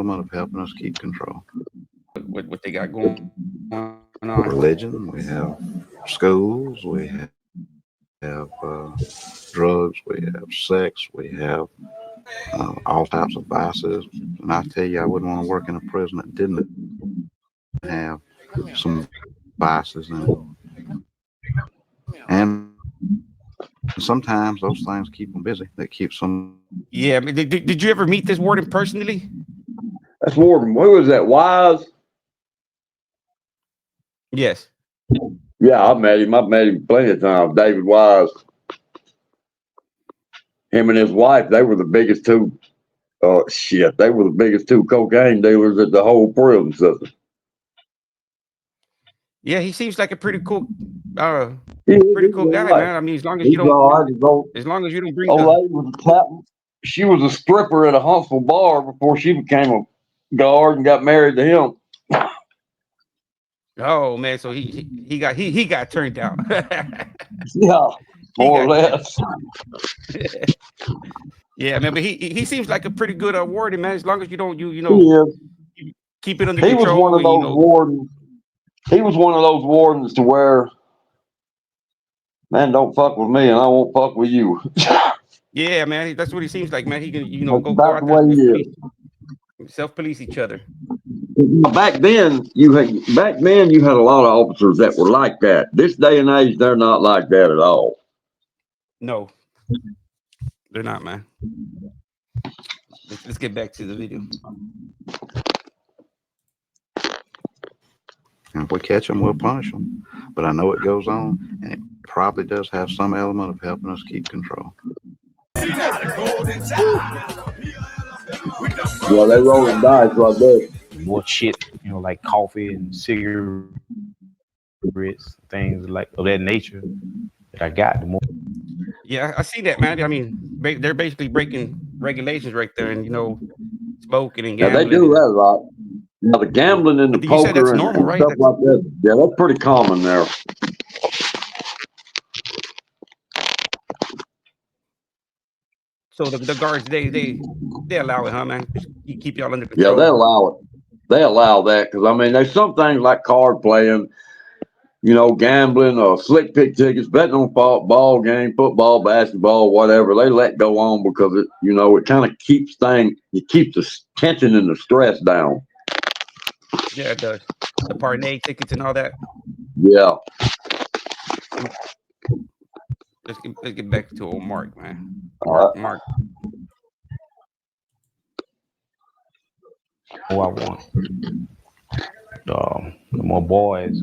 element of helping us keep control. What they got going on. Religion, we have schools, we have drugs, we have sex, we have all types of vices. And I tell you, I wouldn't want to work in a prison that didn't have some vices in it. And sometimes those things keep them busy. They keep some. Yeah, I mean, did you ever meet this warden personally? That's Warden. Who was that? Wise? Yes. Yeah, I met him. I've met him plenty of times. David Wise. Him and his wife, they were the biggest two. They were the biggest two cocaine dealers at the whole prison system. Yeah, he seems like a pretty cool, He's guy, all right. man. I mean, as long as He's you don't, all right. as long as you don't bring Old the. lady was a captain. She was a stripper at a Huntsville bar before she became a guard and got married to him. Oh man, so he got turned out. Yeah, more or less. Yeah, man, but he seems like a pretty good warden, man. As long as you don't He is. you keep it under He was control. one of those wardens. He was one of those wardens to where, man, don't fuck with me and I won't fuck with you. Yeah, man, that's what he seems like, man. He can That's go about out the there way and self-police each other. Back then, you had a lot of officers that were like that. This day and age, they're not like that at all. No, they're not, man. Let's get back to the video. And if we catch them, we'll punish them. But I know it goes on, and it probably does have some element of helping us keep control. Yeah, they rolling dice right there. More shit, like coffee and cigarettes, things like of that nature that I got. The more, Yeah, I see that, man. I mean, they're basically breaking regulations right there, and smoking and Yeah, gambling. they do that a lot. Now the gambling and the You said that's poker normal, and right? stuff like that. Yeah, that's pretty common there. So the guards they allow it, huh, man? Just keep y'all under Yeah, control. they allow it. They allow that because I mean, there's some things like card playing, gambling or slick pick tickets, betting on ball game, football, basketball, whatever. They let go on because it kind of keeps the tension and the stress down. Yeah, the parlay tickets and all that. Yeah. Let's get back to old Mark, man. Mark. more I want. The more boys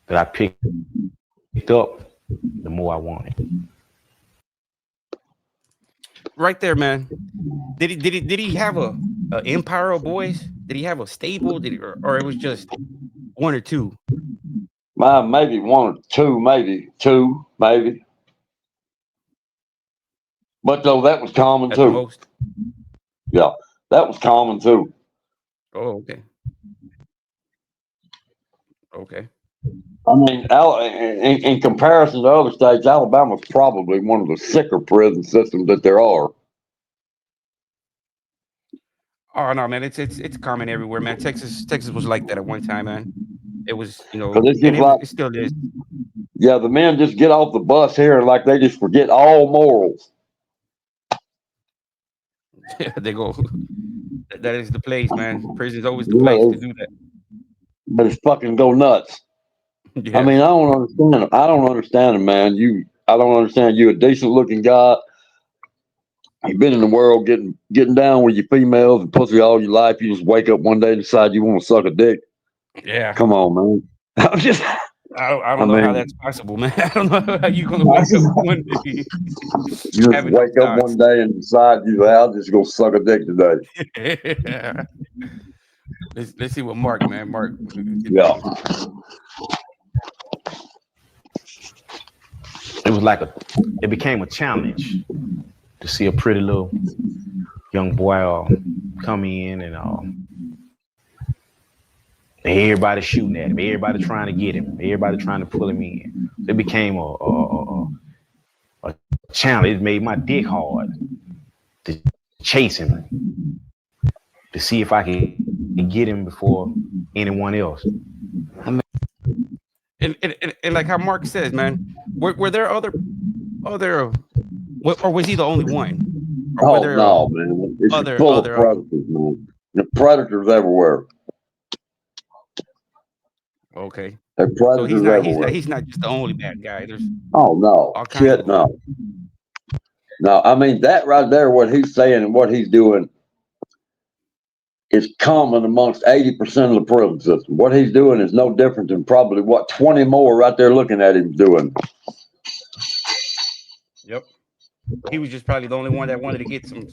that I picked up, the more I wanted. Right there, man. Did he have a empire of boys? Did he have a stable? Or it was just one or two? Maybe one or two, maybe two, maybe. But though that was common At too. the most. Yeah, that was common too. Oh, okay. Okay. I mean, in comparison to other states, Alabama's probably one of the sicker prison systems that there are. Oh no, man, it's common everywhere, man. Texas was like that at one time, man. It was, Because it's and just like, it still is. yeah, the men just get off the bus here and like they just forget all morals. They go. That is the place, man. Prison's always the place to do that. But it's fucking go nuts. Yeah. I mean, I don't understand it. I don't understand it, man. I don't understand. You a decent looking guy. You've been in the world getting down with your females and pussy all your life. You just wake up one day and decide you want to suck a dick. Yeah. Come on, man. I don't know how that's possible, man. I don't know how you're gonna wake up one day. You just wake up one day and decide I'll just go suck a dick today. Let's see what Mark, man. Mark. Yeah. It became a challenge to see a pretty little young boy come in and everybody shooting at him, everybody trying to get him, everybody trying to pull him in. It became a challenge. It made my dick hard to chase him. to see if I can get him before anyone else. And like how Mark says, man, were there other, or was he the only one, or were Oh there no, man! It's other full of other? predators, man. The predators everywhere. Okay, There are so predators everywhere. he's not just the only bad guy. There's Oh no, all kinds shit, of them. no, no. I mean that right there, what he's saying and what he's doing is common amongst 80% of the prison system. What he's doing is no different than probably what 20 more right there looking at him doing. Yep, he was just probably the only one that wanted to get some,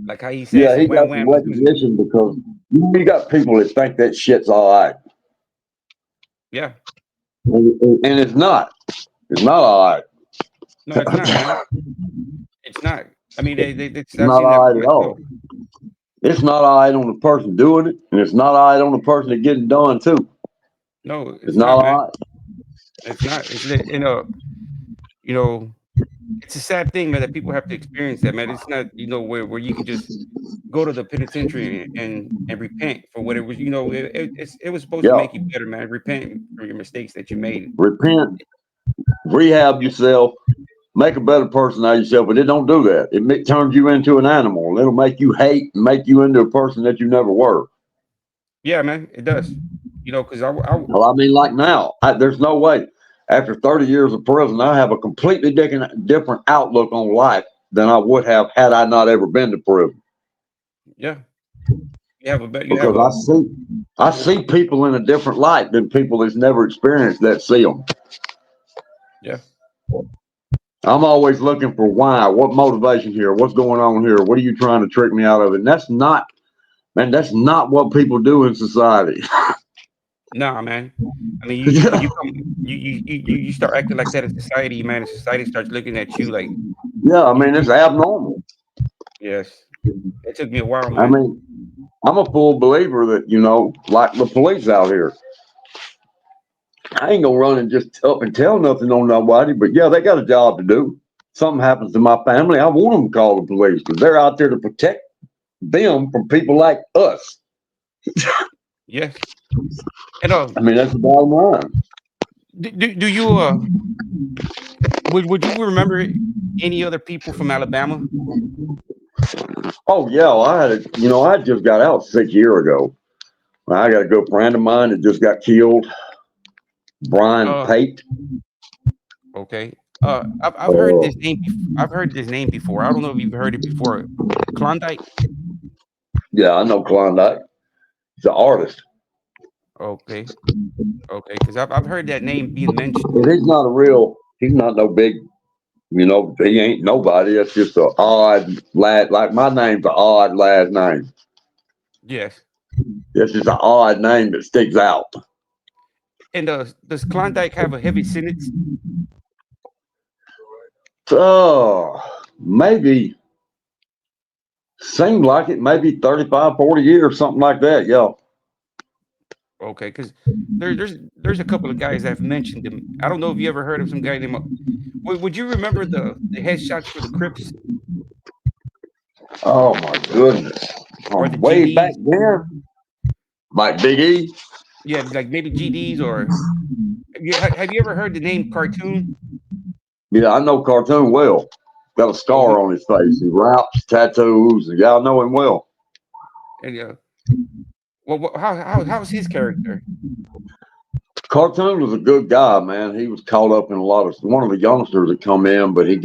like how he said, Yeah, some he wham got some wham. recognition because you got people that think that shit's all right, Yeah, and it's not. It's not all right. no, it's not, man. It's not. I mean, It's I've not seen that all for right at myself. all. It's not all right on the person doing it, and it's not all right on the person that getting done too. No, It's it's not not, all man. right. It's not. It's you know, it's a sad thing, man, that people have to experience that, man. It's not, where you can just go to the penitentiary and repent for what it was. It was supposed to Yeah, make you better, man. Repent for your mistakes that you made. repent, rehab yourself, make a better person out of yourself, but it don't do that. It turns you into an animal. It'll make you hate and make you into a person that you never were. Yeah, man, it does. Because Well, I mean, like now, there's no way. After 30 years of prison, I have a completely different outlook on life than I would have had I not ever been to prison. yeah, you have Because a I see people in a different light than people that's never experienced that see them. yeah, I'm always looking for why, what motivation here, what's going on here, what are you trying to trick me out of? And that's not, man, that's not what people do in society. nah, man. I mean, Yeah, you start acting like that in society, man, and society starts looking at you like I you mean, it's you abnormal. yes. It took me a while, I man. mean, I'm a full believer that, like the police out here, I ain't gonna run and just up and tell nothing on nobody, but yeah, they got a job to do. Something happens to my family, I want them to call the police because they're out there to protect them from people like us. Yes. And I mean, that's the bottom line. do you would you remember any other people from Alabama? Oh yeah, well, I just got out 6 years ago. I got a good friend of mine that just got killed, Brian Uh, Pate. okay. I've heard Uh, this name. I've heard this name before. I don't know if you've heard it before. Klondike. yeah, I know Klondike. He's an artist. Okay. Okay. Because I've heard that name being mentioned. But he's not no big, he ain't nobody. That's just an odd lad. Like my name's an odd last name. Yes. This is an odd name that sticks out. And does Klondike have a heavy sentence? So maybe, seemed like it, maybe 35, 40 years, something like that. Yeah. Okay. Because there's a couple of guys that have mentioned him. I don't know if you ever heard of some guy named. Would you remember the headshots for the Crips Oh my goodness. or the Way back GDs? then, like Big E. Yeah, like maybe GDs or have you ever heard the name Cartoon? Yeah, I know Cartoon well. Got a Oh, scar on his face. He raps, tattoos. Yeah, I know him well. and well, how's his character? Cartoon was a good guy, man. He was caught up in a lot of one of the youngsters that come in, but he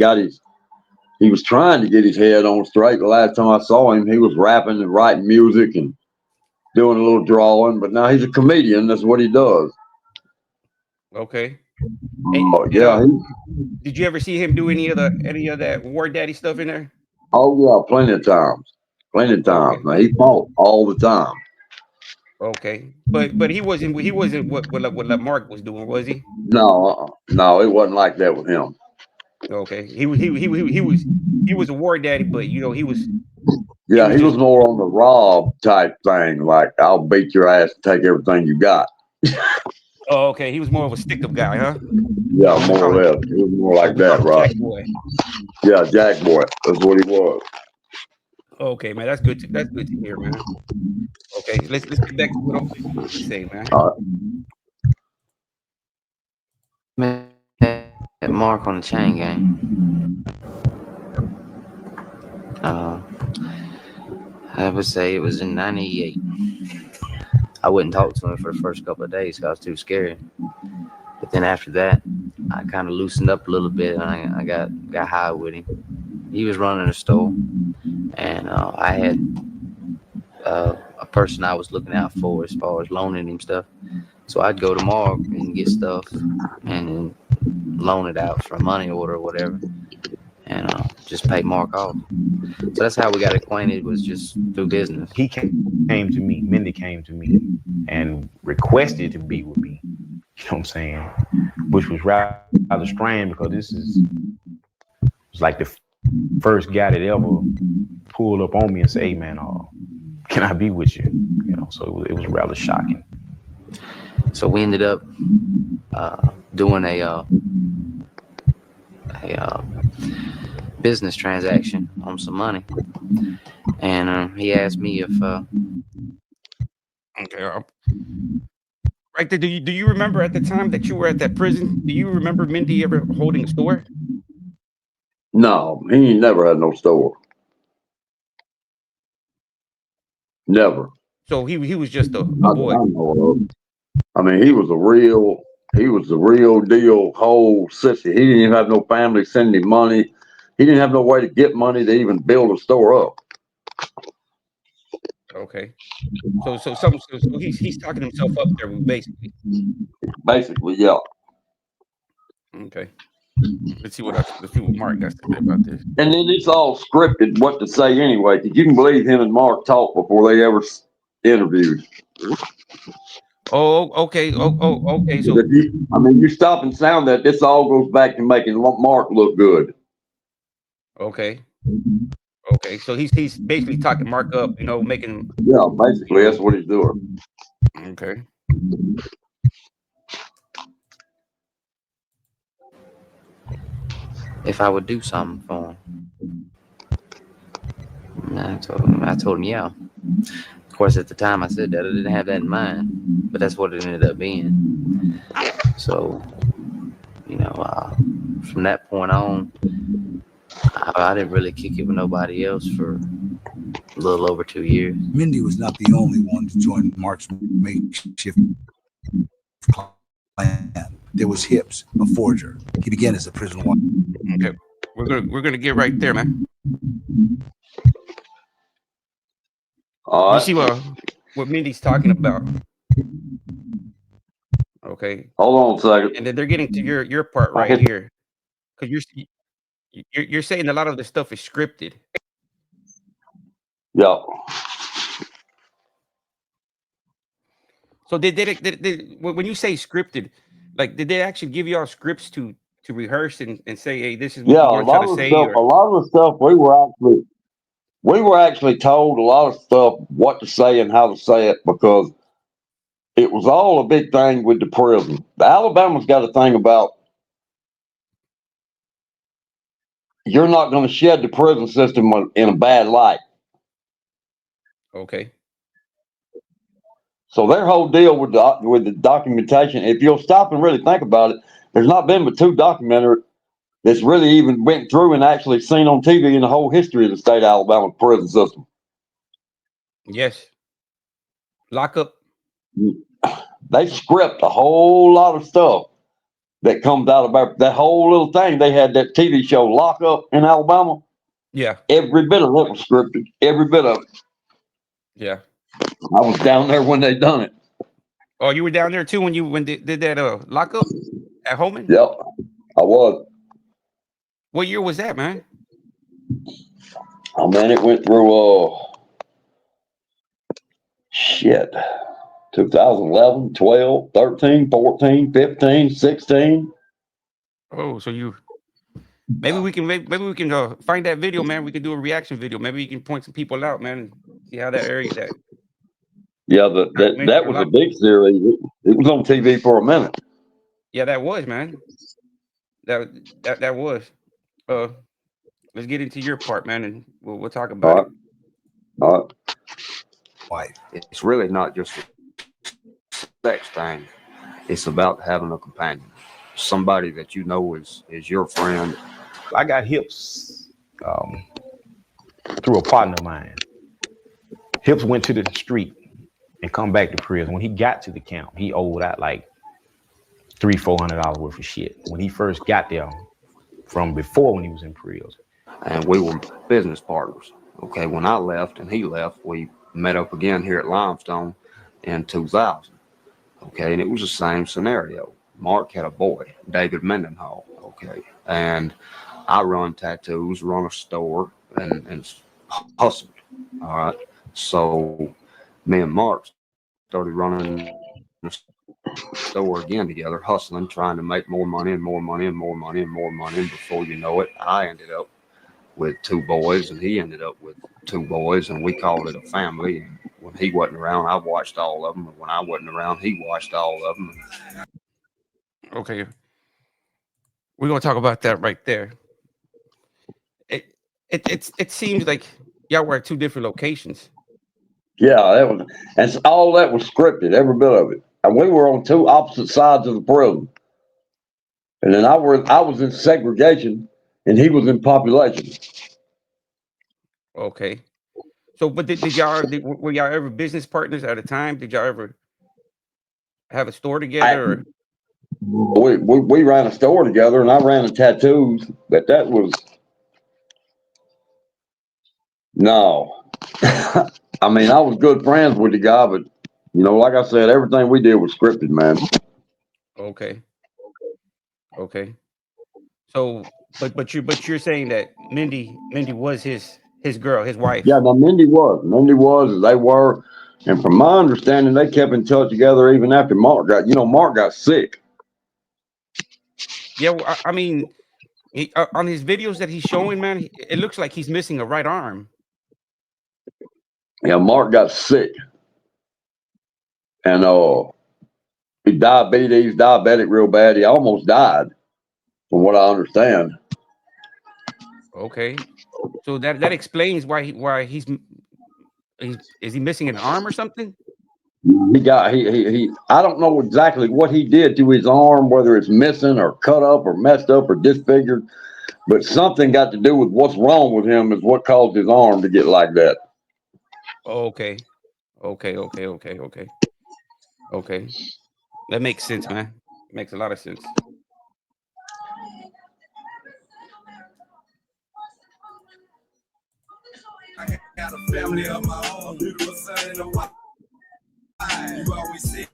was trying to get his head on straight. The last time I saw him, he was rapping and writing music and doing a little drawing. But now he's a comedian. That's what he does. Okay, and, Yeah, did you ever see him do any of that War Daddy stuff in there? oh yeah, plenty of times, plenty of times. Okay, Now he fought all the time. okay, but he wasn't what Mark was doing, was he? No, no, it wasn't like that with him. Okay, he was a War Daddy, but he Yeah, was he was just more on the rob type thing. Like I'll beat your ass and take everything you got. oh, okay, he was more of a stick up guy, huh? Yeah, What we more call or it, less. He was more what like we call that, it, right? Jack Boy. Yeah, Jack Boy. That's what he was. Okay, man. That's good to hear, man. Okay, let's get back to what old Mindy had to say, man. Met Mark on the chain gang. Uh, I would say it was in '98. I wouldn't talk to him for the first couple of days because I was too scared. But then after that, I kind of loosened up a little bit and I got high with him. He was running a store, and I had a person I was looking out for as far as loaning him stuff. So I'd go to Mark and get stuff and then loan it out for a money order or whatever, and just pay Mark off. So that's how we got acquainted, was just through business. He came to me. Mindy came to me and requested to be with me. You know what I'm saying? Which was rather strange because this was like the first guy that ever pulled up on me and said, "Hey man, can I be with you?" You know, so it was rather shocking. So we ended up doing a business transaction on some money, and he asked me if Okay. Right there. Do you remember at the time that you were at that prison? Do you remember Mindy ever holding a store? No, he ain't never had no store. Never. So he was just a Not that boy. I know of. I mean, He, he was the real deal whole sissy. He didn't even have no family sending him money. He didn't have no way to get money to even build a store up. okay. So he's talking himself up there basically. Basically, yeah. Okay. Let's see what Mark got to say about this. And then it's all scripted what to say anyway, because you can believe him and Mark talked before they ever interviewed. Oh, okay. Okay. But So I mean, you stop and sound that, this all goes back to making Mark look good. okay. Okay. So he's basically talking Mark up, making Yeah, you basically, that's know. what he's doing. Okay. if I would do something for him. And I told him, yeah. Of course, at the time I said that I didn't have that in mind, but that's what it ended up being. So, from that point on, I didn't really kick it with nobody else for a little over 2 years. Mindy was not the only one to join Mark's makeshift plan. There was Hips, a forger. He began as a prison watch. Okay. We're gonna get right there, man. All You right. see what Mindy's talking about. Okay. Hold on a second. And then they're getting to your part I right hit, here. Because you're saying a lot of the stuff is scripted. yeah. So when you say scripted, like did they actually give y'all scripts to rehearse and say, hey, this is what Yeah, we want y'all to say, a or lot of the stuff we were actually told a lot of stuff what to say and how to say it because it was all a big thing with the prison. The Alabama's got a thing about you're not going to shed the prison system in a bad light. okay. So their whole deal with the documentation, if you'll stop and really think about it, there's not been but two documentaries that's really even went through and actually seen on TV in the whole history of the state of Alabama prison system. Yes. Lock up. They script a whole lot of stuff that comes out about that whole little thing. They had that TV show Lock Up in Alabama. Yeah. Every bit of it was scripted. Every bit of it. Yeah. I was down there when they done it. Oh, you were down there too when they did that lock up at Holman? Yep, I was. What year was that, man? Oh man, it went through shit. 2011, 12, 13, 14, 15, 16. Oh, so maybe we can find that video, man. We can do a reaction video. Maybe you can point some people out, man, and see how that Yeah, documentary that on was a lock up. big series. It was on TV for a minute. Yeah, that was, man. That was. Uh, let's get into your part, man, and we'll talk All about right. it. All right. Wife. It's really not just a sex thing. It's about having a companion, somebody that you know is your friend. I got Hips through a partner of mine. Hips went to the street and come back to prison. When he got to the camp, he owed out like $300-400 worth of shit. When he first got there, from before when he was in prison. And we were business partners. Okay, when I left and he left, we met up again here at Limestone in 2000. Okay, and it was the same scenario. Mark had a boy, David Mendenhall. Okay, and I run tattoos, run a store, and hustled. All right, so me and Mark started running the store again together, hustling, trying to make more money and more money and more money and more money. And before you know it, I ended up with 2 boys and he ended up with 2 boys, and we called it a family. And when he wasn't around, I watched all of them. And when I wasn't around, he watched all of them. Okay. We're gonna talk about that right there. It seems like y'all were at 2 different locations. Yeah, that was, and all that was scripted, every bit of it. And we were on 2 opposite sides of the prison. And then I was in segregation, and he was in population. Okay. So, but were y'all ever business partners at a time? Did y'all ever have a store together? We ran a store together, and I ran the tattoos. But that was no. I mean, I was good friends with the guy, but like I said, everything we did was scripted, man. Okay. Okay. So, but you're saying that Mindy was his girl, his wife. Yeah, now Mindy was, they were, and from my understanding, they kept in touch together even after Mark got sick. Yeah, well, I mean, on his videos that he's showing, man, it looks like he's missing a right arm. Yeah, Mark got sick, and he diabetic real bad. He almost died, from what I understand. Okay, so that explains why he's is he missing an arm or something? He I don't know exactly what he did to his arm, whether it's missing or cut up or messed up or disfigured, but something got to do with what's wrong with him is what caused his arm to get like that. Okay, okay. That makes sense, man. Makes a lot of sense. I got a family of my own. You always say